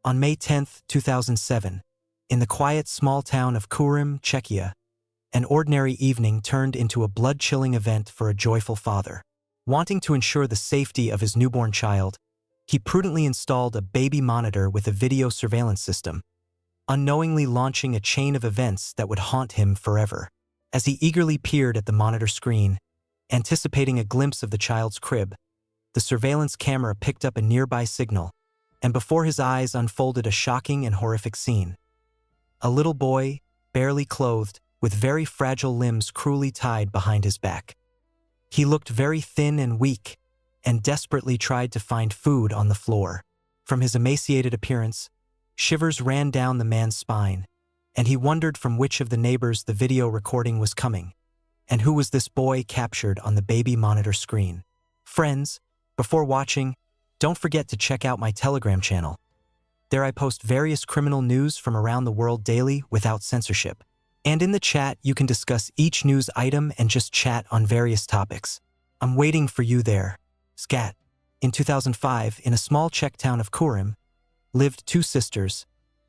On May 10, 2007, in the quiet small town of Courtroom, Czechia, an ordinary evening turned into a blood-chilling event for a joyful father. Wanting to ensure the safety of his newborn child, he prudently installed a baby monitor with a video surveillance system, unknowingly launching a chain of events that would haunt him forever. As he eagerly peered at the monitor screen, anticipating a glimpse of the child's crib, the surveillance camera picked up a nearby signal, and before his eyes unfolded a shocking and horrific scene. A little boy, barely clothed, with very fragile limbs cruelly tied behind his back. He looked very thin and weak, and desperately tried to find food on the floor. From his emaciated appearance, shivers ran down the man's spine, and he wondered from which of the neighbors the video recording was coming, and who was this boy captured on the baby monitor screen. Friends, before watching, don't forget to check out my Telegram channel. There I post various criminal news from around the world daily without censorship. And in the chat, you can discuss each news item and just chat on various topics. I'm waiting for you there. Scat. In 2005, in a small Czech town of Courtroom, lived two sisters,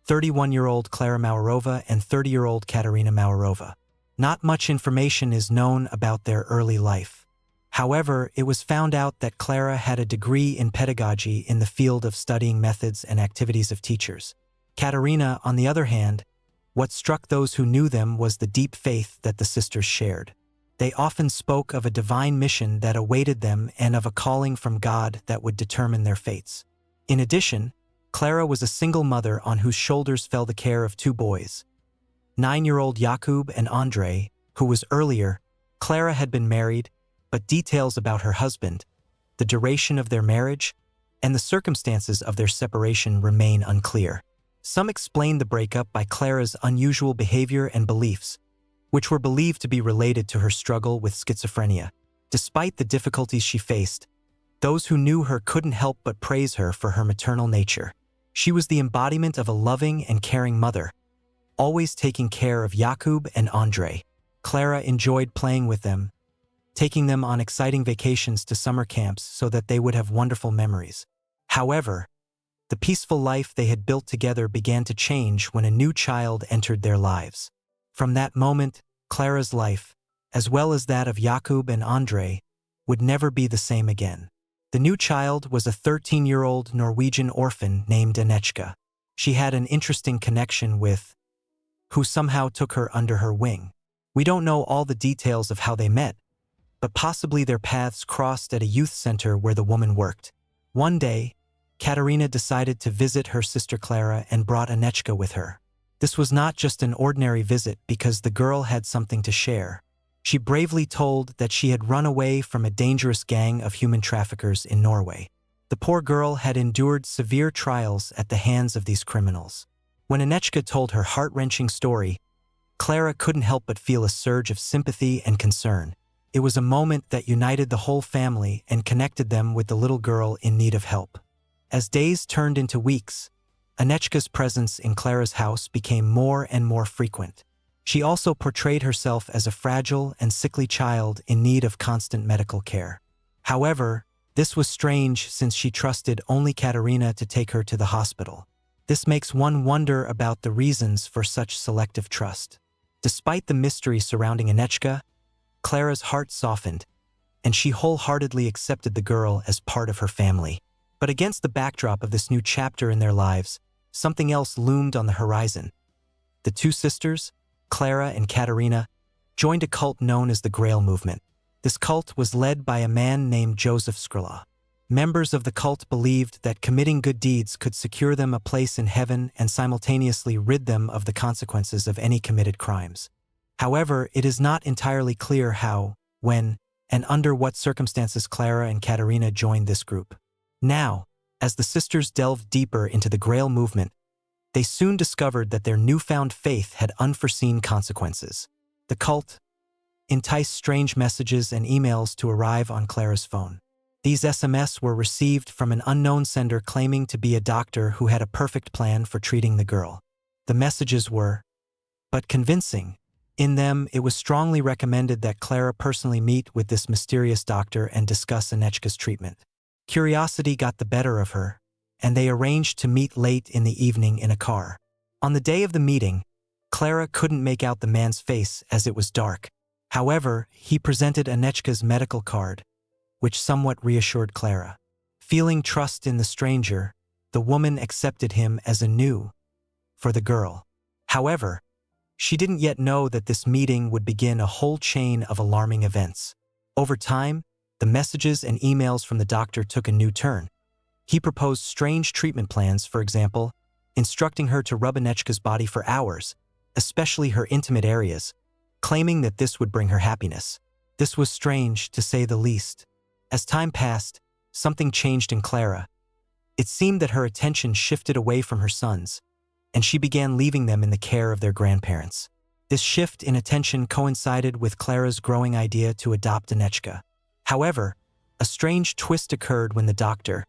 31-year-old Klara Maurova and 30-year-old Katerina Maurova. Not much information is known about their early life. However, it was found out that Klara had a degree in pedagogy in the field of studying methods and activities of teachers. Katerina, on the other hand, what struck those who knew them was the deep faith that the sisters shared. They often spoke of a divine mission that awaited them and of a calling from God that would determine their fates. In addition, Klara was a single mother on whose shoulders fell the care of two boys, 9-year-old Jakub and Andrei, who was earlier. Klara had been married, but details about her husband, the duration of their marriage, and the circumstances of their separation remain unclear. Some explain the breakup by Klara's unusual behavior and beliefs, which were believed to be related to her struggle with schizophrenia. Despite the difficulties she faced, those who knew her couldn't help but praise her for her maternal nature. She was the embodiment of a loving and caring mother, always taking care of Jakub and Andrei. Klara enjoyed playing with them, taking them on exciting vacations to summer camps so that they would have wonderful memories. However, the peaceful life they had built together began to change when a new child entered their lives. From that moment, Klara's life, as well as that of Jakub and Andrei, would never be the same again. The new child was a 13-year-old Norwegian orphan named Anechka. She had an interesting connection with who somehow took her under her wing. We don't know all the details of how they met, but possibly their paths crossed at a youth center where the woman worked. One day, Katerina decided to visit her sister Klara and brought Anechka with her. This was not just an ordinary visit because the girl had something to share. She bravely told that she had run away from a dangerous gang of human traffickers in Norway. The poor girl had endured severe trials at the hands of these criminals. When Anechka told her heart-wrenching story, Klara couldn't help but feel a surge of sympathy and concern. It was a moment that united the whole family and connected them with the little girl in need of help. As days turned into weeks, Anechka's presence in Klara's house became more and more frequent. She also portrayed herself as a fragile and sickly child in need of constant medical care. However, this was strange since she trusted only Katerina to take her to the hospital. This makes one wonder about the reasons for such selective trust. Despite the mystery surrounding Anechka, Klara's heart softened, and she wholeheartedly accepted the girl as part of her family. But against the backdrop of this new chapter in their lives, something else loomed on the horizon. The two sisters, Klara and Katerina, joined a cult known as the Grail movement. This cult was led by a man named Joseph Skrilla. Members of the cult believed that committing good deeds could secure them a place in heaven and simultaneously rid them of the consequences of any committed crimes. However, it is not entirely clear how, when, and under what circumstances Klara and Katerina joined this group. Now, as the sisters delved deeper into the Grail movement, they soon discovered that their newfound faith had unforeseen consequences. The cult enticed strange messages and emails to arrive on Klara's phone. These SMS were received from an unknown sender claiming to be a doctor who had a perfect plan for treating the girl. The messages were, but convincing. In them, it was strongly recommended that Klara personally meet with this mysterious doctor and discuss Anechka's treatment. Curiosity got the better of her, and they arranged to meet late in the evening in a car. On the day of the meeting, Clara couldn't make out the man's face as it was dark. However, he presented Anechka's medical card, which somewhat reassured Clara. Feeling trust in the stranger, the woman accepted him as a new for the girl. However, she didn't yet know that this meeting would begin a whole chain of alarming events. Over time, the messages and emails from the doctor took a new turn. He proposed strange treatment plans, for example, instructing her to rub Anechka's body for hours, especially her intimate areas, claiming that this would bring her happiness. This was strange, to say the least. As time passed, something changed in Clara. It seemed that her attention shifted away from her sons, and she began leaving them in the care of their grandparents. This shift in attention coincided with Clara's growing idea to adopt Anechka. However, a strange twist occurred when the doctor,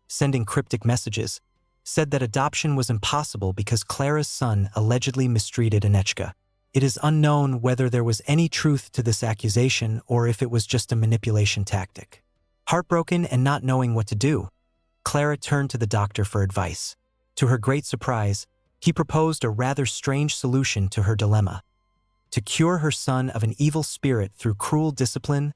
sending cryptic messages, said that adoption was impossible because Clara's son allegedly mistreated Anechka. It is unknown whether there was any truth to this accusation or if it was just a manipulation tactic. Heartbroken and not knowing what to do, Clara turned to the doctor for advice. To her great surprise, he proposed a rather strange solution to her dilemma: to cure her son of an evil spirit through cruel discipline,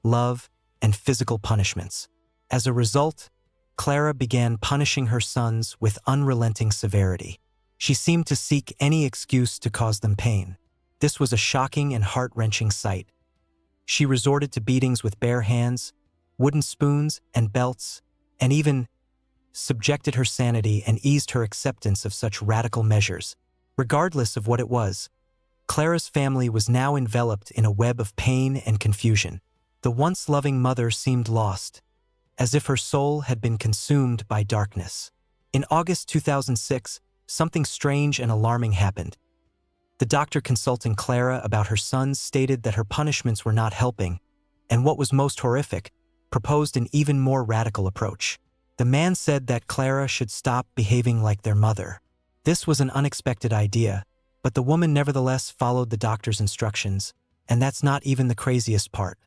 love, and physical punishments. As a result, Clara began punishing her sons with unrelenting severity. She seemed to seek any excuse to cause them pain. This was a shocking and heart-wrenching sight. She resorted to beatings with bare hands, wooden spoons, and belts, and even subjected her sanity and eased her acceptance of such radical measures. Regardless of what it was, Clara's family was now enveloped in a web of pain and confusion. The once loving mother seemed lost, as if her soul had been consumed by darkness. In August 2006, something strange and alarming happened. The doctor consulting Clara about her sons stated that her punishments were not helping, and what was most horrific, proposed an even more radical approach. The man said that Clara should stop behaving like their mother. This was an unexpected idea, but the woman nevertheless followed the doctor's instructions, and that's not even the craziest part.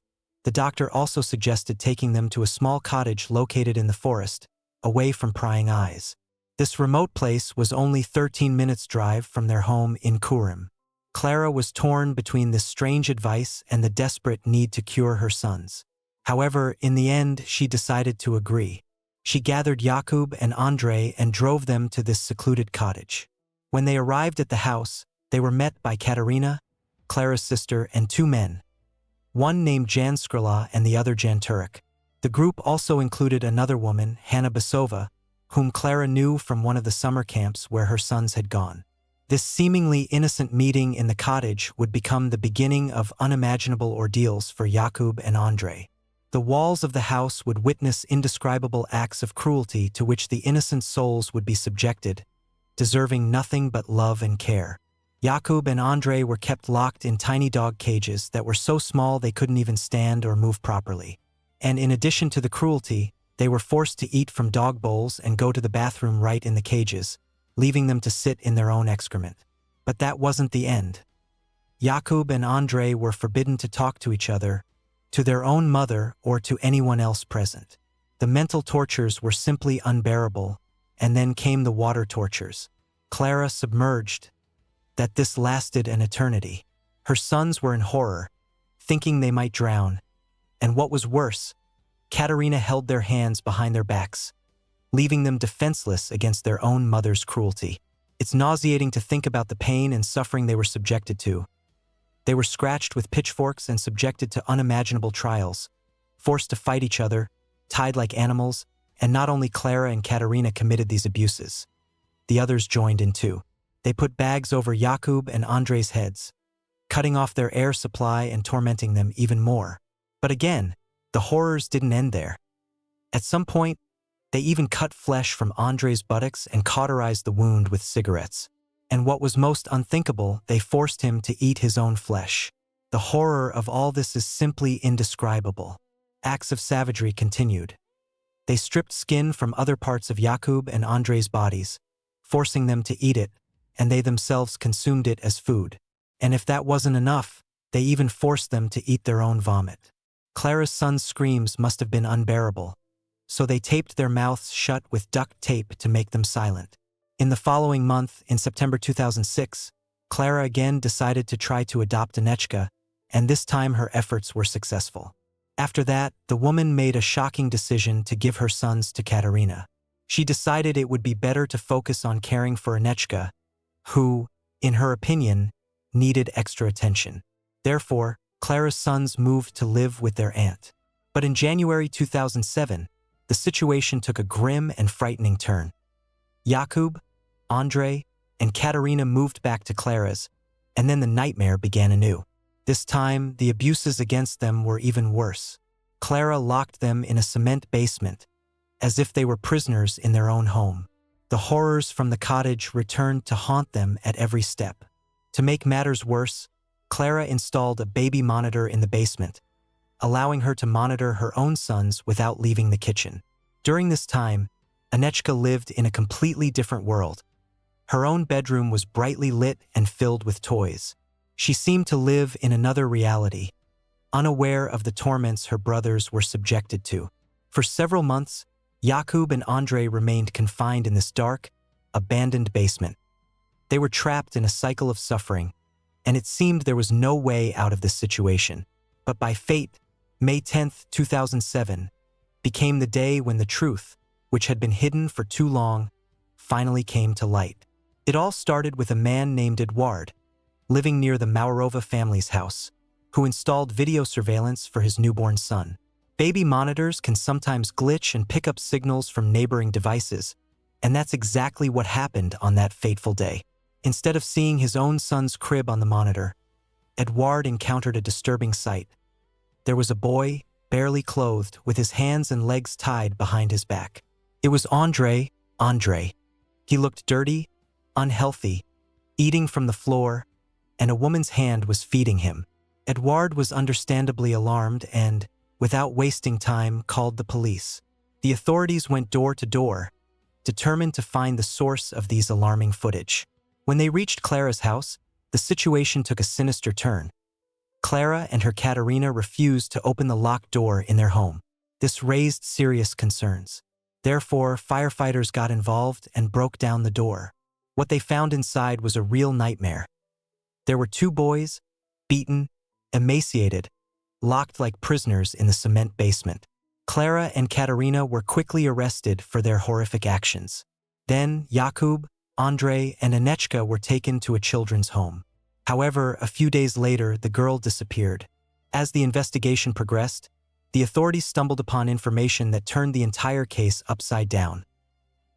The doctor also suggested taking them to a small cottage located in the forest, away from prying eyes. This remote place was only 13 minutes' drive from their home in Courtroom. Clara was torn between this strange advice and the desperate need to cure her sons. However, in the end, she decided to agree. She gathered Jakub and Andrei and drove them to this secluded cottage. When they arrived at the house, they were met by Katerina, Clara's sister, and two men, one named Jan Skrila and the other Jan Turek. The group also included another woman, Hanna Basova, whom Clara knew from one of the summer camps where her sons had gone. This seemingly innocent meeting in the cottage would become the beginning of unimaginable ordeals for Jakub and Andrei. The walls of the house would witness indescribable acts of cruelty to which the innocent souls would be subjected, deserving nothing but love and care. Jakub and Andrei were kept locked in tiny dog cages that were so small they couldn't even stand or move properly. And in addition to the cruelty, they were forced to eat from dog bowls and go to the bathroom right in the cages, leaving them to sit in their own excrement. But that wasn't the end. Jakub and Andrei were forbidden to talk to each other, to their own mother, or to anyone else present. The mental tortures were simply unbearable, and then came the water tortures. Clara submerged, that this lasted an eternity. Her sons were in horror, thinking they might drown, and what was worse, Katerina held their hands behind their backs, leaving them defenseless against their own mother's cruelty. It's nauseating to think about the pain and suffering they were subjected to. They were scratched with pitchforks and subjected to unimaginable trials, forced to fight each other, tied like animals, and not only Clara and Katerina committed these abuses. The others joined in too. They put bags over Jakub and Andrei's heads, cutting off their air supply and tormenting them even more. But again, the horrors didn't end there. At some point, they even cut flesh from Andrei's buttocks and cauterized the wound with cigarettes. And what was most unthinkable, they forced him to eat his own flesh. The horror of all this is simply indescribable. Acts of savagery continued. They stripped skin from other parts of Jakub and Andrei's bodies, forcing them to eat it, and they themselves consumed it as food. And if that wasn't enough, they even forced them to eat their own vomit. Clara's son's screams must have been unbearable. so they taped their mouths shut with duct tape to make them silent. In the following month, in September 2006, Klara again decided to try to adopt Anechka, and this time her efforts were successful. After that, the woman made a shocking decision to give her sons to Katerina. She decided it would be better to focus on caring for Anechka, who, in her opinion, needed extra attention. Therefore, Klara's sons moved to live with their aunt. But in January 2007, the situation took a grim and frightening turn. Jakub, Andrei, and Katerina moved back to Klara's, and then the nightmare began anew. This time, the abuses against them were even worse. Klara locked them in a cement basement, as if they were prisoners in their own home. The horrors from the cottage returned to haunt them at every step. To make matters worse, Klara installed a baby monitor in the basement, allowing her to monitor her own sons without leaving the kitchen. During this time, Anechka lived in a completely different world. Her own bedroom was brightly lit and filled with toys. She seemed to live in another reality, unaware of the torments her brothers were subjected to. For several months, Jakub and Andrei remained confined in this dark, abandoned basement. They were trapped in a cycle of suffering, and it seemed there was no way out of this situation. But by fate, May 10, 2007, became the day when the truth, which had been hidden for too long, finally came to light. It all started with a man named Eduard, living near the Maurova family's house, who installed video surveillance for his newborn son. Baby monitors can sometimes glitch and pick up signals from neighboring devices, and that's exactly what happened on that fateful day. Instead of seeing his own son's crib on the monitor, Eduard encountered a disturbing sight. There was a boy, barely clothed, with his hands and legs tied behind his back. It was Andrei. He looked dirty, unhealthy, eating from the floor, and a woman's hand was feeding him. Eduard was understandably alarmed and, without wasting time, called the police. The authorities went door to door, determined to find the source of these alarming footage. When they reached Klara's house, the situation took a sinister turn. Klara and her Katerina refused to open the locked door in their home. This raised serious concerns. Therefore, firefighters got involved and broke down the door. What they found inside was a real nightmare. There were two boys, beaten, emaciated, locked like prisoners in the cement basement. Klara and Katerina were quickly arrested for their horrific actions. Then, Jakub, Andrei, and Anechka were taken to a children's home. However, a few days later, the girl disappeared. As the investigation progressed, the authorities stumbled upon information that turned the entire case upside down.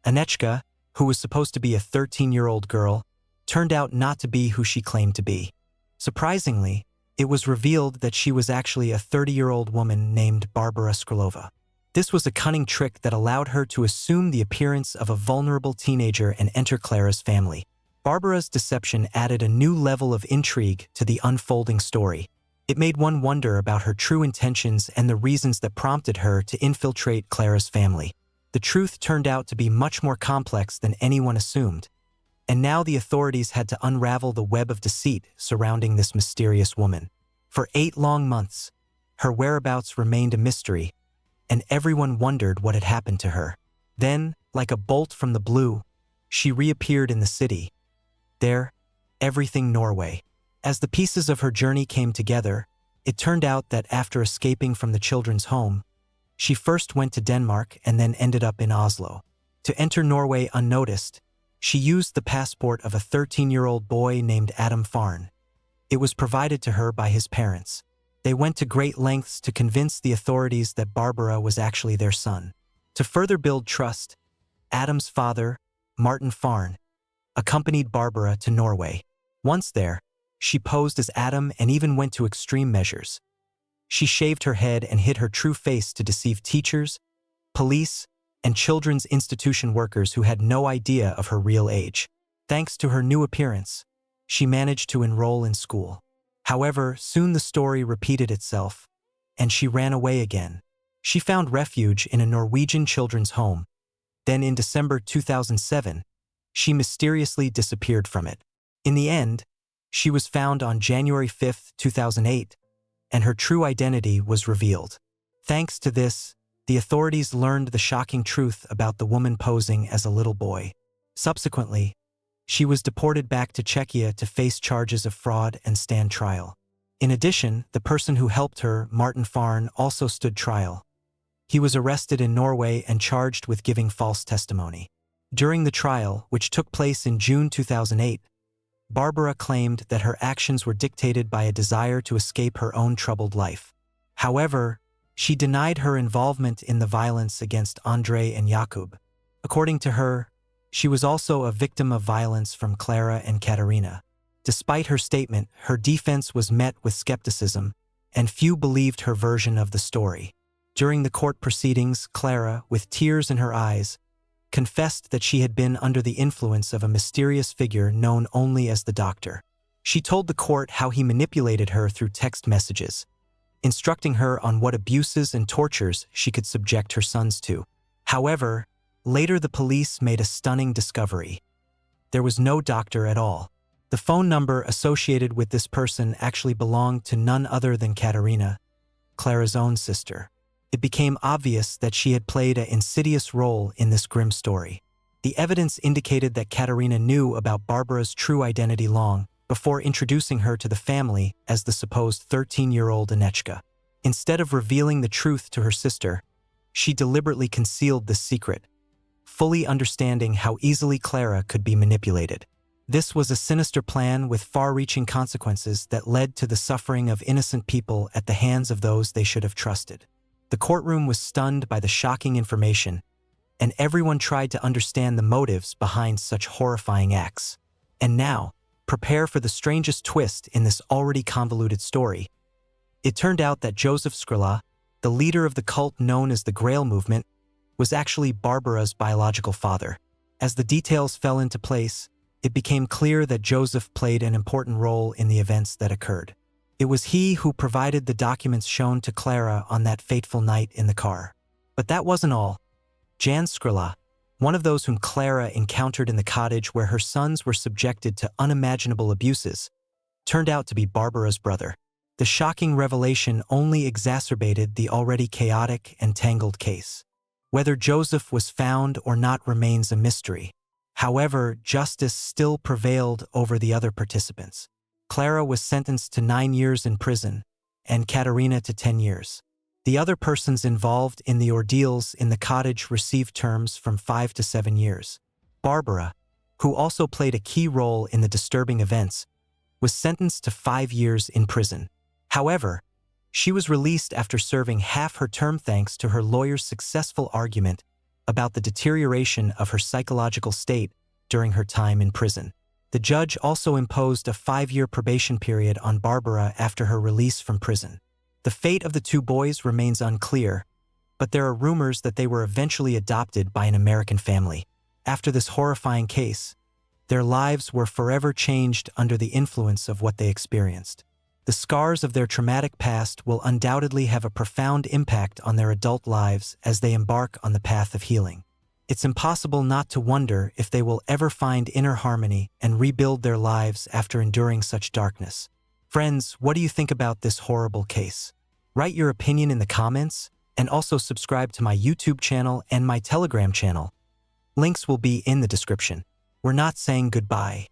Anechka, who was supposed to be a 13-year-old girl, turned out not to be who she claimed to be. Surprisingly, it was revealed that she was actually a 30-year-old woman named Barbara Skrylova. This was a cunning trick that allowed her to assume the appearance of a vulnerable teenager and enter Klara's family. Barbara's deception added a new level of intrigue to the unfolding story. It made one wonder about her true intentions and the reasons that prompted her to infiltrate Klara's family. The truth turned out to be much more complex than anyone assumed, and now the authorities had to unravel the web of deceit surrounding this mysterious woman. For 8 long months, her whereabouts remained a mystery, and everyone wondered what had happened to her. Then, like a bolt from the blue, she reappeared in the city. There, everything Norway. As the pieces of her journey came together, it turned out that after escaping from the children's home, she first went to Denmark and then ended up in Oslo. To enter Norway unnoticed, she used the passport of a 13-year-old boy named Adam Farn. It was provided to her by his parents. They went to great lengths to convince the authorities that Barbara was actually their son. To further build trust, Adam's father, Martin Farn, accompanied Barbara to Norway. Once there, she posed as Adam and even went to extreme measures. She shaved her head and hid her true face to deceive teachers, police, and children's institution workers who had no idea of her real age. Thanks to her new appearance, she managed to enroll in school. However, soon the story repeated itself, and she ran away again. She found refuge in a Norwegian children's home. Then in December 2007, she mysteriously disappeared from it. In the end, she was found on January 5, 2008, and her true identity was revealed. Thanks to this, the authorities learned the shocking truth about the woman posing as a little boy. Subsequently, she was deported back to Czechia to face charges of fraud and stand trial. In addition, the person who helped her, Martin Farn, also stood trial. He was arrested in Norway and charged with giving false testimony. During the trial, which took place in June 2008, Barbara claimed that her actions were dictated by a desire to escape her own troubled life. However, she denied her involvement in the violence against Andrei and Jakub. According to her, she was also a victim of violence from Clara and Katerina. Despite her statement, her defense was met with skepticism, and few believed her version of the story. During the court proceedings, Clara, with tears in her eyes, confessed that she had been under the influence of a mysterious figure known only as the Doctor. She told the court how he manipulated her through text messages, instructing her on what abuses and tortures she could subject her sons to. However, later the police made a stunning discovery. There was no doctor at all. The phone number associated with this person actually belonged to none other than Katerina, Clara's own sister. It became obvious that she had played an insidious role in this grim story. The evidence indicated that Katerina knew about Barbara's true identity long before introducing her to the family as the supposed 13-year-old Anechka. Instead of revealing the truth to her sister, she deliberately concealed the secret, fully understanding how easily Clara could be manipulated. This was a sinister plan with far-reaching consequences that led to the suffering of innocent people at the hands of those they should have trusted. The courtroom was stunned by the shocking information, and everyone tried to understand the motives behind such horrifying acts. And now, prepare for the strangest twist in this already convoluted story. It turned out that Joseph Skrila, the leader of the cult known as the Grail movement, was actually Barbara's biological father. As the details fell into place, it became clear that Joseph played an important role in the events that occurred. It was he who provided the documents shown to Clara on that fateful night in the car. But that wasn't all. Jan Skrila, one of those whom Clara encountered in the cottage where her sons were subjected to unimaginable abuses, turned out to be Barbara's brother. The shocking revelation only exacerbated the already chaotic and tangled case. Whether Joseph was found or not remains a mystery. However, justice still prevailed over the other participants. Clara was sentenced to 9 years in prison, and Katerina to 10 years. The other persons involved in the ordeals in the cottage received terms from 5 to 7 years. Barbara, who also played a key role in the disturbing events, was sentenced to 5 years in prison. However, she was released after serving half her term thanks to her lawyer's successful argument about the deterioration of her psychological state during her time in prison. The judge also imposed a 5-year probation period on Barbara after her release from prison. The fate of the two boys remains unclear, but there are rumors that they were eventually adopted by an American family. After this horrifying case, their lives were forever changed under the influence of what they experienced. The scars of their traumatic past will undoubtedly have a profound impact on their adult lives as they embark on the path of healing. It's impossible not to wonder if they will ever find inner harmony and rebuild their lives after enduring such darkness. Friends, what do you think about this horrible case? Write your opinion in the comments, and also subscribe to my YouTube channel and my Telegram channel. Links will be in the description. We're not saying goodbye.